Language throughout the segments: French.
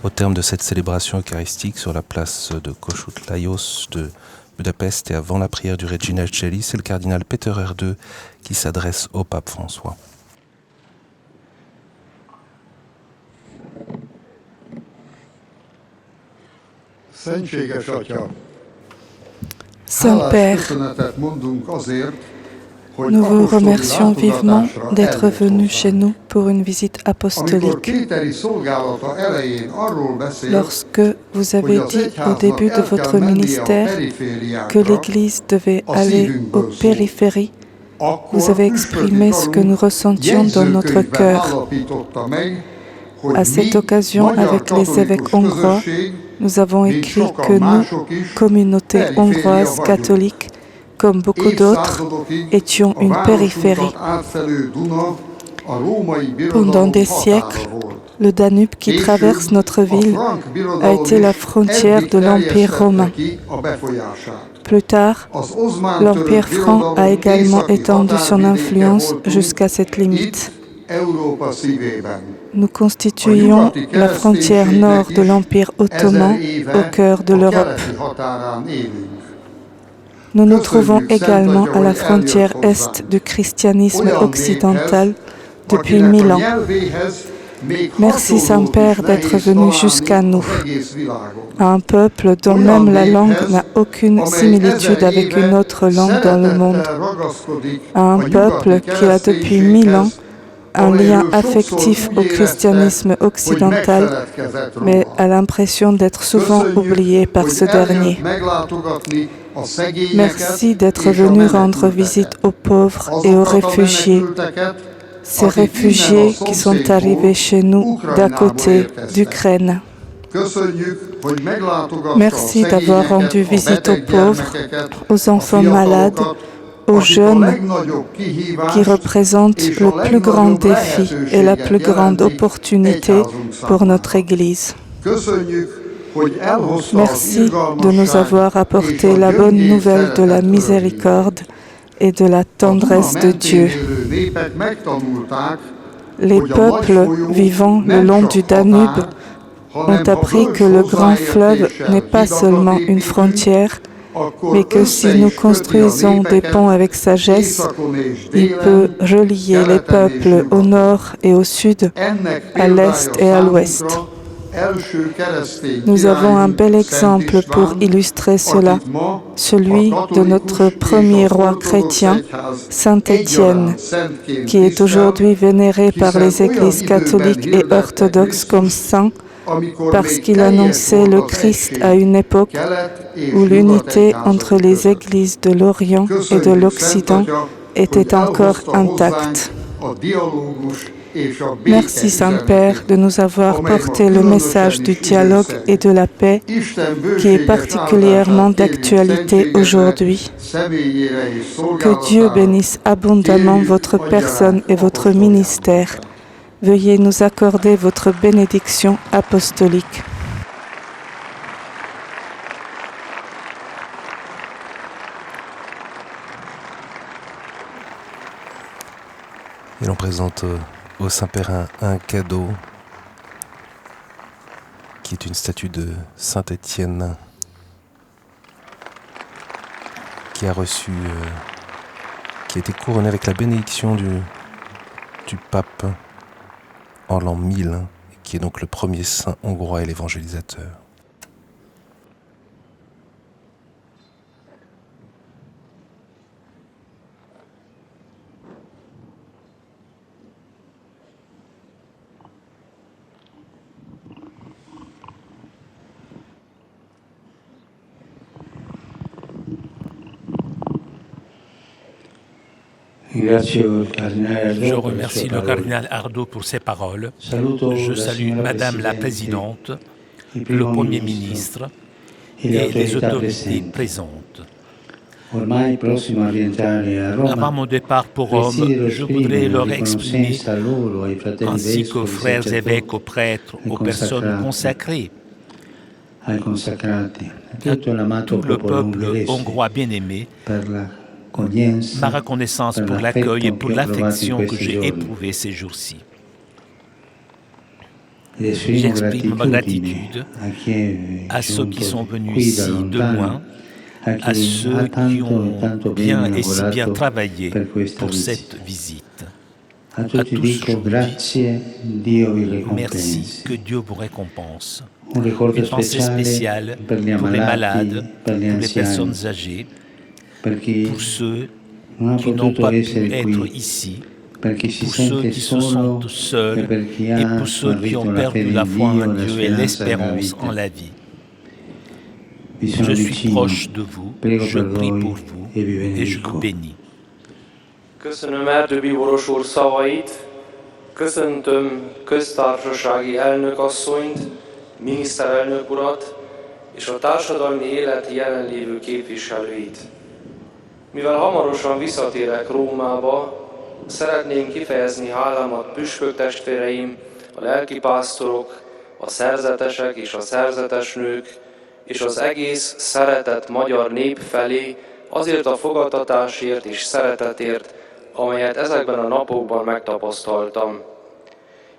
Au terme de cette célébration eucharistique sur la place de Kossuth Lajos de Budapest et avant la prière du Regina Coeli, c'est le cardinal Péter Erdő qui s'adresse au pape François. Saint Père, nous vous remercions vivement d'être venu chez nous pour une visite apostolique. Lorsque vous avez dit au début de votre ministère que l'Église devait aller aux périphéries, vous avez exprimé ce que nous ressentions dans notre cœur. À cette occasion, avec les évêques hongrois, nous avons écrit que nous, communauté hongroise catholique, comme beaucoup d'autres, étions une périphérie. Pendant des siècles, le Danube qui traverse notre ville a été la frontière de l'Empire romain. Plus tard, l'Empire franc a également étendu son influence jusqu'à cette limite. Nous constituions la frontière nord de l'Empire ottoman au cœur de l'Europe. Nous nous trouvons également à la frontière est du christianisme occidental depuis 1000 ans. Merci Saint-Père d'être venu jusqu'à nous, à un peuple dont même la langue n'a aucune similitude avec une autre langue dans le monde, à un peuple qui a depuis 1000 ans un lien affectif au christianisme occidental, mais a l'impression d'être souvent oublié par ce dernier. Merci d'être venu rendre visite aux pauvres et aux réfugiés, ces réfugiés qui sont arrivés chez nous d'à côté, d'Ukraine. Merci d'avoir rendu visite aux pauvres, aux enfants malades, aux jeunes qui représentent le plus grand défi et la plus grande opportunité pour notre Église. Merci de nous avoir apporté la bonne nouvelle de la miséricorde et de la tendresse de Dieu. Les peuples vivant le long du Danube ont appris que le grand fleuve n'est pas seulement une frontière, mais que si nous construisons des ponts avec sagesse, il peut relier les peuples au nord et au sud, à l'est et à l'ouest. Nous avons un bel exemple pour illustrer cela, celui de notre premier roi chrétien, Saint Étienne, qui est aujourd'hui vénéré par les églises catholiques et orthodoxes comme saint, parce qu'il annonçait le Christ à une époque où l'unité entre les églises de l'Orient et de l'Occident était encore intacte. Merci Saint-Père de nous avoir porté le message du dialogue et de la paix qui est particulièrement d'actualité aujourd'hui. Que Dieu bénisse abondamment votre personne et votre ministère. Veuillez nous accorder votre bénédiction apostolique. Et l'on présente au Saint-Père un cadeau qui est une statue de Saint Étienne qui a reçu, qui a été couronnée avec la bénédiction du pape en l'an 1000, qui est donc le premier saint hongrois et l'évangélisateur. Je remercie le cardinal Erdő pour ses paroles. Je salue Madame la Présidente, le Premier ministre et les autorités présentes. Avant mon départ pour Rome, je voudrais leur exprimer, ainsi qu'aux frères évêques, aux prêtres, aux personnes consacrées, à tout le peuple hongrois bien-aimé, ma reconnaissance pour l'accueil et pour l'affection que j'ai éprouvée ces jours-ci. J'exprime ma gratitude à ceux qui sont venus ici de loin, à ceux qui ont bien et si bien travaillé pour cette visite. À tous, je vous dis merci, que Dieu vous récompense. Une pensée spéciale pour les malades, pour les personnes âgées, pour ceux qui n'ont pas pu être ici, pour ceux qui se sentent seuls et pour ceux qui ont perdu la foi en Dieu et l'espérance en la vie. Je suis proche de vous, je prie pour vous et je vous bénis. Köszönöm Erdő bíboros úr szavait, köszöntöm köztársasági elnökasszonyt, miniszterelnök urat és a társadalmi élet jelenlévő képviselőit. Mivel hamarosan visszatérek Rómába, szeretném kifejezni hálámat püspöktestvéreim, a lelkipásztorok, a szerzetesek és a szerzetesnők, és az egész szeretett magyar nép felé azért a fogadtatásért és szeretetért, amelyet ezekben a napokban megtapasztaltam.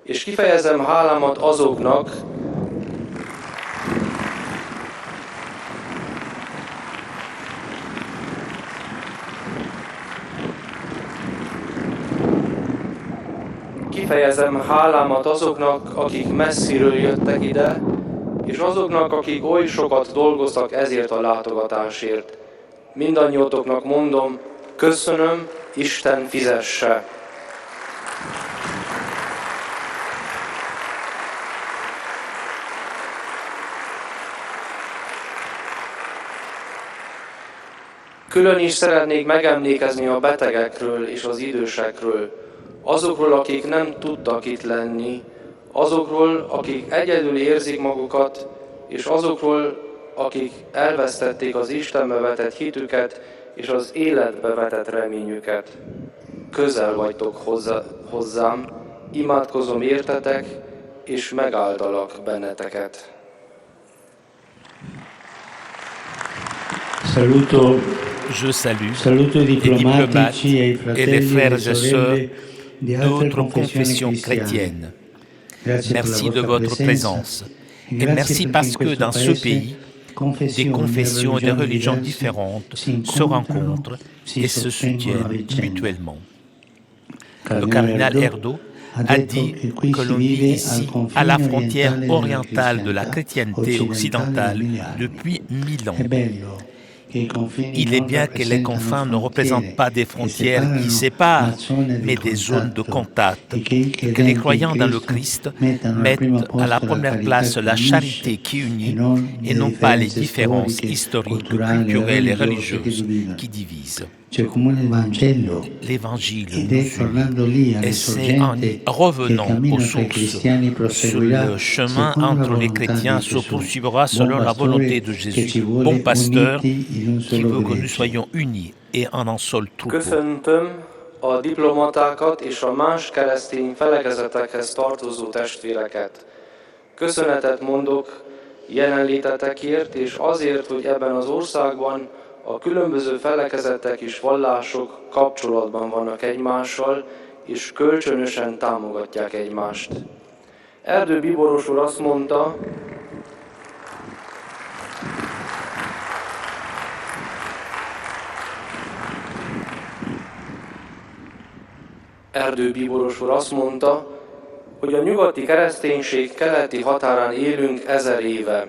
És kifejezem hálámat azoknak, akik messziről jöttek ide, és azoknak, akik oly sokat dolgoztak ezért a látogatásért. Mindannyiótoknak mondom, köszönöm, Isten fizesse! Külön is szeretnék megemlékezni a betegekről és az idősekről, azokról, akik nem tudtak itt lenni, azokról, akik egyedül érzik magukat, és azokról, akik elvesztették az Istenbe vetett hitüket és az életbe vetett reményüket. Közel vagytok hozzám, imádkozom értetek, és megáldalak benneteket. Je salue les diplomates et les frères et sœurs d'autres confessions chrétiennes. Merci de votre présence. Et merci parce que dans ce pays, des confessions et des religions différentes se rencontrent et se soutiennent mutuellement. Le cardinal Erdo a dit que l'on vit ici à la frontière orientale de la chrétienté occidentale depuis 1000 ans. Il est bien que les confins ne représentent pas des frontières qui séparent, mais des zones de contact, et que les croyants dans le Christ mettent à la première place la charité qui unit et non pas les différences historiques, culturelles et religieuses qui divisent. L'Évangile nous unit, et c'est en revenant aux sources, sur le chemin entre les chrétiens se poursuivra selon la volonté de Jésus, bon pasteur, qui veut que nous soyons unis et en un seul troupeau. Köszöntöm a diplomatákat és a más keresztény felekezetekhez tartozó testvéreket. Köszönetet mondok jelenlétetekért, és azért, hogy ebben az országban a különböző felekezetek és vallások kapcsolatban vannak egymással, és kölcsönösen támogatják egymást. Erdő bíboros úr azt mondta, hogy a nyugati kereszténység keleti határán élünk 1000 éve.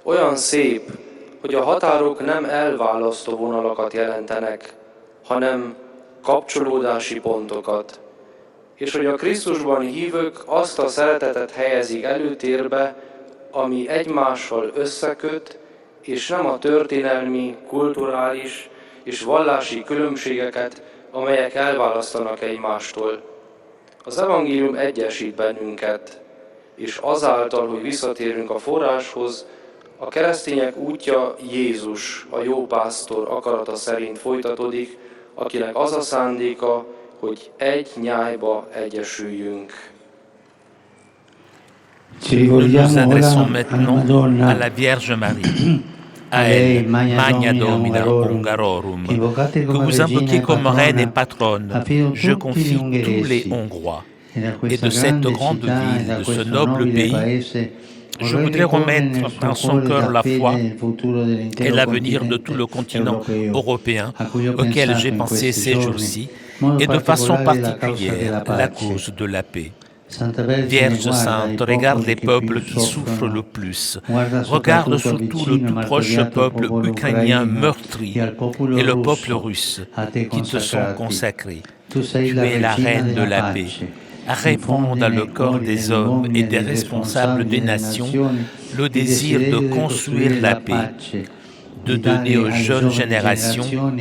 Olyan szép, hogy a határok nem elválasztó vonalakat jelentenek, hanem kapcsolódási pontokat. És hogy a Krisztusban hívők azt a szeretetet helyezik előtérbe, ami egymással összeköt, és nem a történelmi, kulturális és vallási különbségeket, amelyek elválasztanak egymástól. Az evangélium egyesít bennünket, és azáltal, hogy visszatérünk a forráshoz, a keresztények útja Jézus, a jó pásztor akarata szerint folytatódik, akinek az a szándéka, hogy egy nyájba egyesüljünk. Nous nous adressons maintenant à la Vierge Marie, à elle, Magna Domina Hungarorum, que vous invoquez comme reine et patronne. Je confie tous les Hongrois et de cette grande ville, de ce noble pays, je voudrais remettre dans son cœur la foi et l'avenir de tout le continent européen auquel j'ai pensé ces jours-ci, et de façon particulière la cause de la paix. Vierge Sainte, regarde les peuples qui souffrent le plus. Regarde surtout le tout proche peuple ukrainien meurtri et le peuple russe qui te sont consacrés. Tu es la reine de la paix. Réponds dans le cœur des hommes et des responsables des nations le désir de construire la paix, de donner aux jeunes générations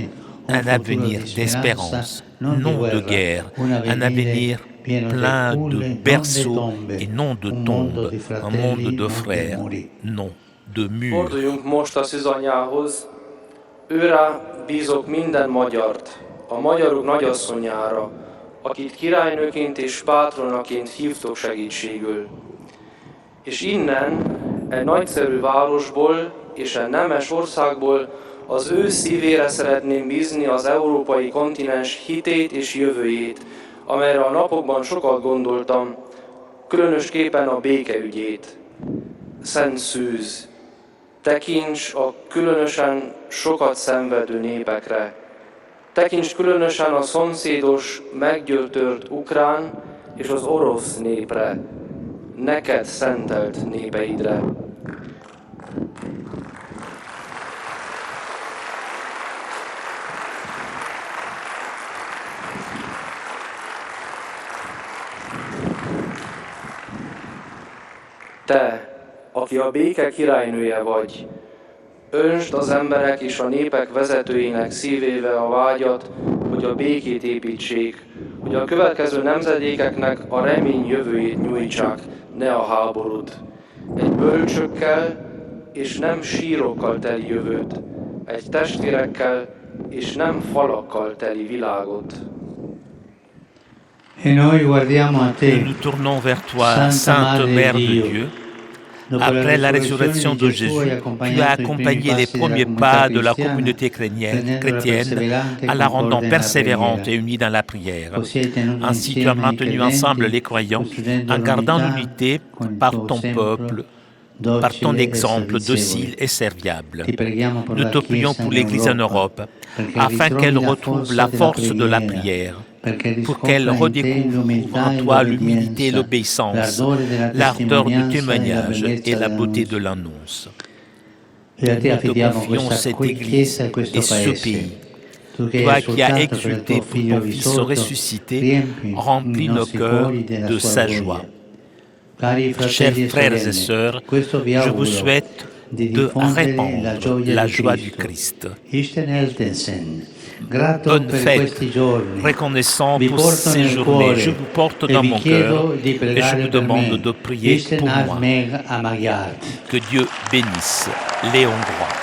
un avenir d'espérance, non de guerre, un avenir plein de berceaux et non de tombes, un monde de frères, non de murs. Forduljunk most a szűzanyjához, őre bízok minden magyart, a magyarok nagyasszonyára, akit királynőként és pátronaként hívtok segítségül. És innen, egy nagyszerű városból és egy nemes országból az ő szívére szeretném bízni az európai kontinens hitét és jövőjét, amelyre a napokban sokat gondoltam, különösképpen a békeügyét. Szent Szűz, tekints a különösen sokat szenvedő népekre, tekints különösen a szomszédos, meggyötört ukrán és az orosz népre, neked szentelt népeidre. Te, aki a béke királynője vagy, öntsd az emberek és a népek vezetőinek szívébe a vágyat, hogy a békét építsék, hogy a következő nemzedékeknek a remény jövőjét nyújtsák, ne a háborút. Egy bölcsökkel és nem sírokkal teli jövőt, egy testvérekkel és nem falakkal teli világot. Nous tournons vers toi, Sainte Mère de Dieu. Après la résurrection de Jésus, tu as accompagné les premiers pas de la communauté chrétienne en la rendant persévérante et unie dans la prière. Ainsi, tu as maintenu ensemble les croyants en gardant l'unité par ton peuple, par ton exemple docile et serviable. Nous te prions pour l'Église en Europe, afin qu'elle retrouve la force de la prière, pour qu'elle redécouvre en toi l'humilité et l'obéissance, l'ardeur du témoignage et la beauté de l'annonce. Nous te confions cette Église et ce pays. Toi qui as exulté pour ton Fils ressuscité, remplis nos cœurs de sa joie. Chers frères et sœurs, je vous souhaite de répandre la joie du Christ. Bonne fête, reconnaissant pour ces journées. Je vous porte dans mon cœur et je vous demande de prier pour moi. Que Dieu bénisse les Hongrois.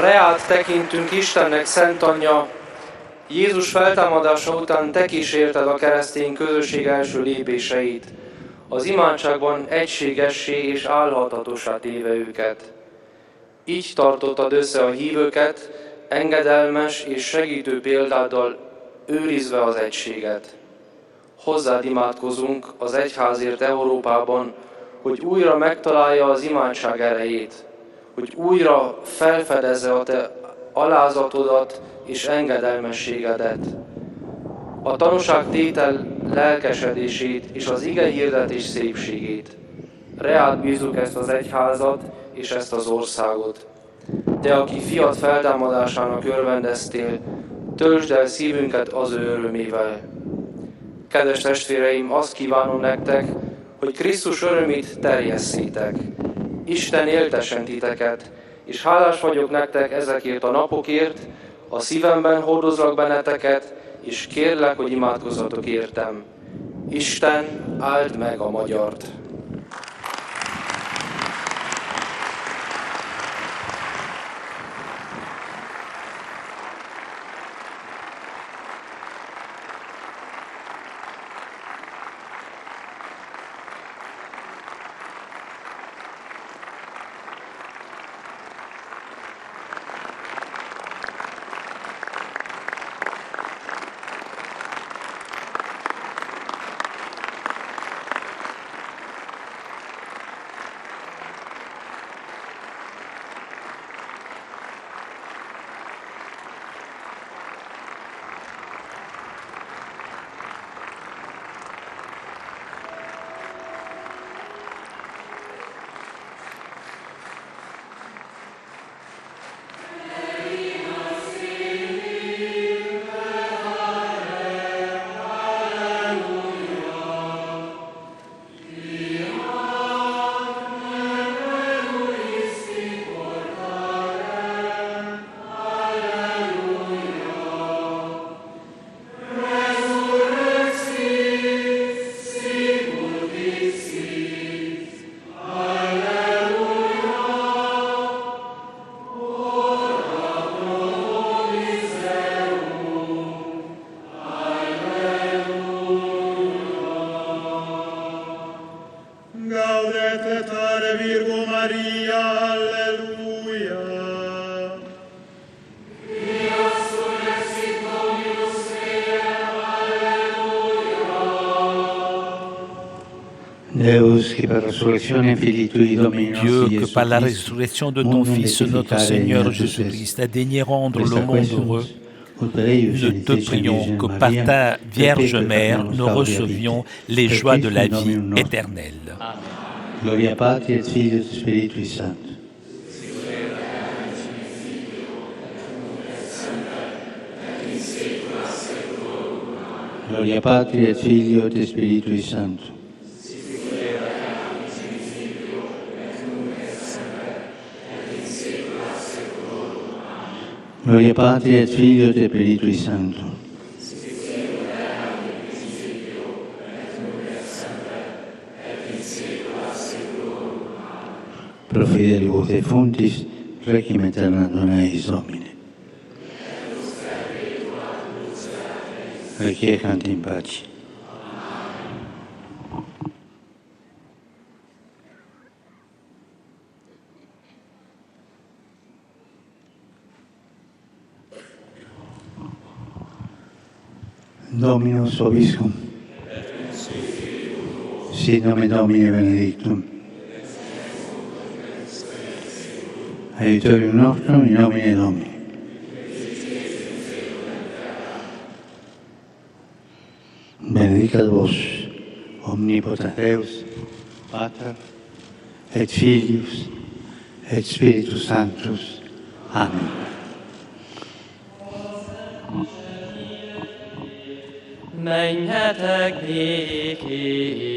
Reád tekintünk Istennek, Szent Anyja, Jézus feltámadása után te kísérted a keresztény közösség első lépéseit, az imádságban egységessé és állhatatossá téve őket. Így tartottad össze a hívőket, engedelmes és segítő példáddal őrizve az egységet. Hozzád imádkozunk az egyházért Európában, hogy újra megtalálja az imádság erejét, hogy újra felfedezze a te alázatodat és engedelmességedet, a tanúságtétel lelkesedését és az igehirdetés szépségét. Reád bízzuk ezt az egyházat és ezt az országot. Te, aki fiat feltámadásának örvendeztél, töltsd el szívünket az ő örömével. Kedves testvéreim, azt kívánom nektek, hogy Krisztus örömét terjesszétek. Isten éltessen titeket, és hálás vagyok nektek ezekért a napokért, a szívemben hordozlak benneteket, és kérlek, hogy imádkozzatok értem. Isten áld meg a magyart! Dieu, que par la résurrection de ton Fils, notre Seigneur Jésus-Christ, a daigné rendre le monde heureux, nous te prions que par ta Vierge Mère, nous recevions les joies de la vie éternelle. Gloria Patri et Filio et Spiritui Sancto. Gloria Patri et Filio et Spiritui Sancto. Gloria Patri et Filio et Spiritui Sancto. Pro fidelibus defunctis, requiem aeternam dona eis Domine. Requiescant in pace. Dominus vobiscum. Sit nomen Domini benedictum. Aiutorium nostrum in nomine Domini. Benedicat vos, omnipotens Deus, Pater, et Filius, et Spiritus Sanctus. Amen. Menjetek békében.